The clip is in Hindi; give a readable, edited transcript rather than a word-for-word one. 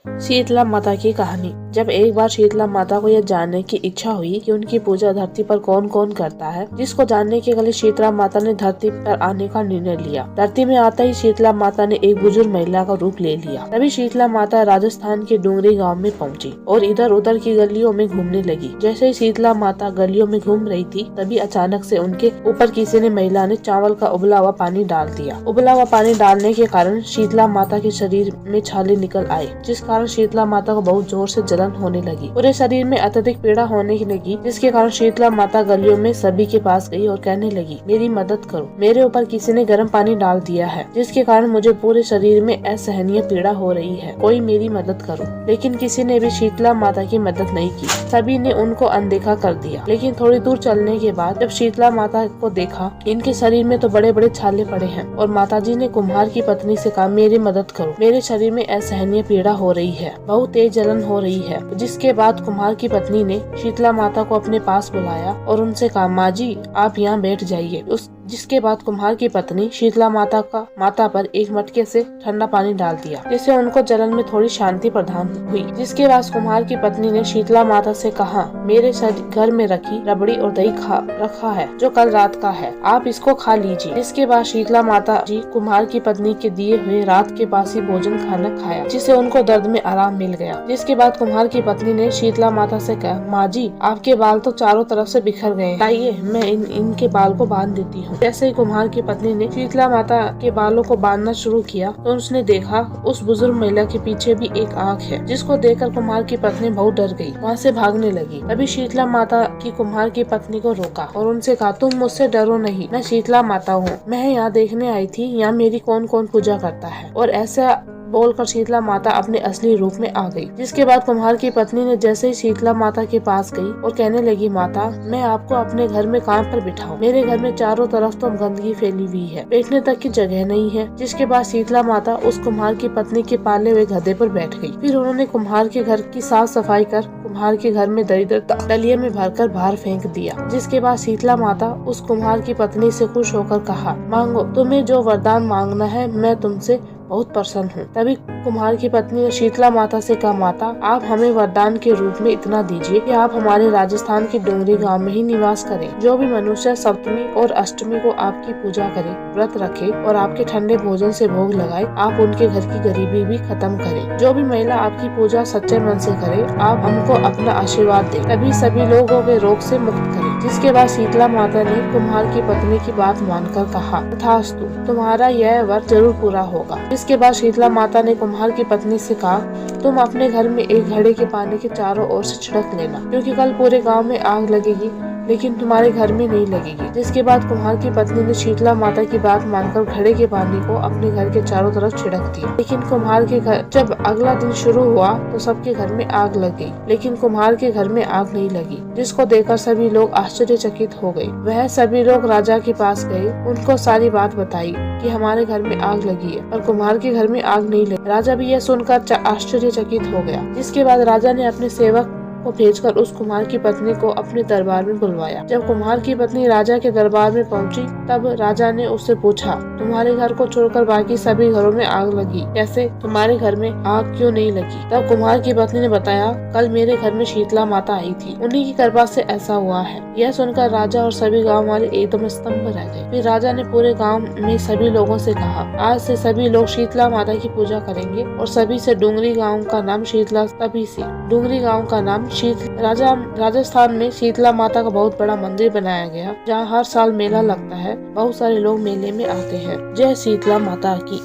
शीतला माता की कहानी। जब एक बार शीतला माता को यह जानने की इच्छा हुई कि उनकी पूजा धरती पर कौन कौन करता है, जिसको जानने के लिए शीतला माता ने धरती पर आने का निर्णय लिया। धरती में आता ही शीतला माता ने एक बुजुर्ग महिला का रूप ले लिया। तभी शीतला माता राजस्थान के डुंगरी गांव में पहुंची और इधर उधर की गलियों में घूमने लगी। जैसे ही शीतला माता गलियों में घूम रही थी, तभी अचानक से उनके ऊपर किसी ने महिला ने चावल का उबला हुआ पानी डाल दिया। उबला हुआ पानी डालने के कारण शीतला माता के शरीर में छाले निकल आए, जिस कारण शीतला माता को बहुत जोर से जलन होने लगी। पूरे शरीर में अत्यधिक पीड़ा होने लगी, जिसके कारण शीतला माता गलियों में सभी के पास गई और कहने लगी, मेरी मदद करो, मेरे ऊपर किसी ने गर्म पानी डाल दिया है, जिसके कारण मुझे पूरे शरीर में असहनीय पीड़ा हो रही है, कोई मेरी मदद करो। लेकिन किसी ने भी शीतला माता की मदद नहीं की, सभी ने उनको अनदेखा कर दिया। लेकिन थोड़ी दूर चलने के बाद जब शीतला माता को देखा, इनके शरीर में तो बड़े बड़े छाले पड़े हैं और माताजी ने कुम्हार की पत्नी से कहा, मेरी मदद करो, मेरे शरीर में असहनीय पीड़ा हो रही है, बहुत तेज जलन हो रही है। जिसके बाद कुम्हार की पत्नी ने शीतला माता को अपने पास बुलाया और उनसे कहा, माँ जी आप यहाँ बैठ जाइए। जिसके बाद कुम्हार की पत्नी शीतला माता पर एक मटके से ठंडा पानी डाल दिया, जिससे उनको जलन में थोड़ी शांति प्रदान हुई। जिसके बाद कुम्हार की पत्नी ने शीतला माता से कहा, मेरे घर में रखी रबड़ी और दही रखा है जो कल रात का है, आप इसको खा लीजिए। जिसके बाद शीतला माता जी कुम्हार की पत्नी के दिए हुए रात के बासी भोजन खाना खाया, जिससे उनको दर्द में आराम मिल गया। जिसके बाद कुम्हार की पत्नी ने शीतला माता से कहा, माँ जी आपके बाल तो चारों तरफ से बिखर गए, आइए मैं इनके बाल को बांध देती हूँ। जैसे ही कुम्हार की पत्नी ने शीतला माता के बालों को बांधना शुरू किया, तो उसने देखा उस बुजुर्ग महिला के पीछे भी एक आंख है, जिसको देखकर कुम्हार की पत्नी बहुत डर गई, वहाँ से भागने लगी। तभी शीतला माता की कुम्हार की पत्नी को रोका और उनसे कहा, तुम मुझसे डरो नहीं, मैं शीतला माता हूँ, मैं यहाँ देखने आई थी यहाँ मेरी कौन कौन पूजा करता है। और ऐसा बोलकर शीतला माता अपने असली रूप में आ गई। जिसके बाद कुम्हार की पत्नी ने जैसे ही शीतला माता के पास गई और कहने लगी, माता मैं आपको अपने घर में काम पर बिठाऊं, मेरे घर में चारों तरफ तो गंदगी फैली हुई है, बैठने तक की जगह नहीं है। जिसके बाद शीतला माता उस कुम्हार की पत्नी के पाले हुए गधे पर बैठ गई। फिर उन्होंने कुम्हार के घर की साफ सफाई कर कुम्हार के घर में दरिद्र डलिये में भरकर बाहर फेंक दिया। जिसके बाद शीतला माता उस कुम्हार की पत्नी से खुश होकर कहा, मांगो, तुम्हें जो वरदान मांगना है मैं तुमसे बहुत प्रसन्न हूँ। तभी कुम्हार की पत्नी ने शीतला माता से कहा, माता आप हमें वरदान के रूप में इतना दीजिए कि आप हमारे राजस्थान के डुंगरी गांव में ही निवास करें। जो भी मनुष्य सप्तमी और अष्टमी को आपकी पूजा करे, व्रत रखे और आपके ठंडे भोजन से भोग लगाए, आप उनके घर की गरीबी भी खत्म करें। जो भी महिला आपकी पूजा सच्चे मन से करे, आप हमको अपना आशीर्वाद दे, तभी सभी लोगों के रोग से मुक्त करें। जिसके बाद शीतला माता ने कुम्हार की पत्नी की बात मानकर कहा, तथास्तु, तुम्हारा यह वर जरूर पूरा होगा। इसके बाद शीतला माता ने कुम्हार की पत्नी से कहा, तुम अपने घर में एक घड़े के पानी के चारों ओर से छिड़क लेना, क्योंकि कल पूरे गांव में आग लगेगी लेकिन तुम्हारे घर में नहीं लगेगी। जिसके बाद कुम्हार की पत्नी ने शीतला माता की बात मानकर घड़े के पानी को अपने घर के चारों तरफ छिड़क दिया। लेकिन कुम्हार के घर जब अगला दिन शुरू हुआ तो सबके घर में आग लग गई, लेकिन कुम्हार के घर में आग नहीं लगी, जिसको देखकर सभी लोग आश्चर्यचकित हो गए। वह सभी लोग राजा के पास गए, उनको सारी बात बताई कि हमारे घर में आग लगी है और कुम्हार के घर में आग नहीं लगी। राजा भी यह सुनकर आश्चर्यचकित हो गया। जिसके बाद राजा ने अपने सेवक को भेजकर उस कुम्हार की पत्नी को अपने दरबार में बुलवाया। जब कुम्हार की पत्नी राजा के दरबार में पहुंची, तब राजा ने उससे पूछा, तुम्हारे घर को छोड़कर बाकी सभी घरों में आग लगी, कैसे तुम्हारे घर में आग क्यों नहीं लगी? तब कुम्हार की पत्नी ने बताया, कल मेरे घर में शीतला माता आई थी, उन्हीं की कृपा से ऐसा हुआ है। यह सुनकर राजा और सभी गाँव वाले एकदम स्तंभ रह गए। फिर राजा ने पूरे गाँव में सभी लोगों से कहा, आज से सभी लोग शीतला माता की पूजा करेंगे और सभी से डुंगरी गाँव का नाम शीतला तभी से डुंगरी गाँव का नाम राजस्थान में शीतला माता का बहुत बड़ा मंदिर बनाया गया, जहाँ हर साल मेला लगता है। बहुत सारे लोग मेले में आते हैं। जय शीतला माता की।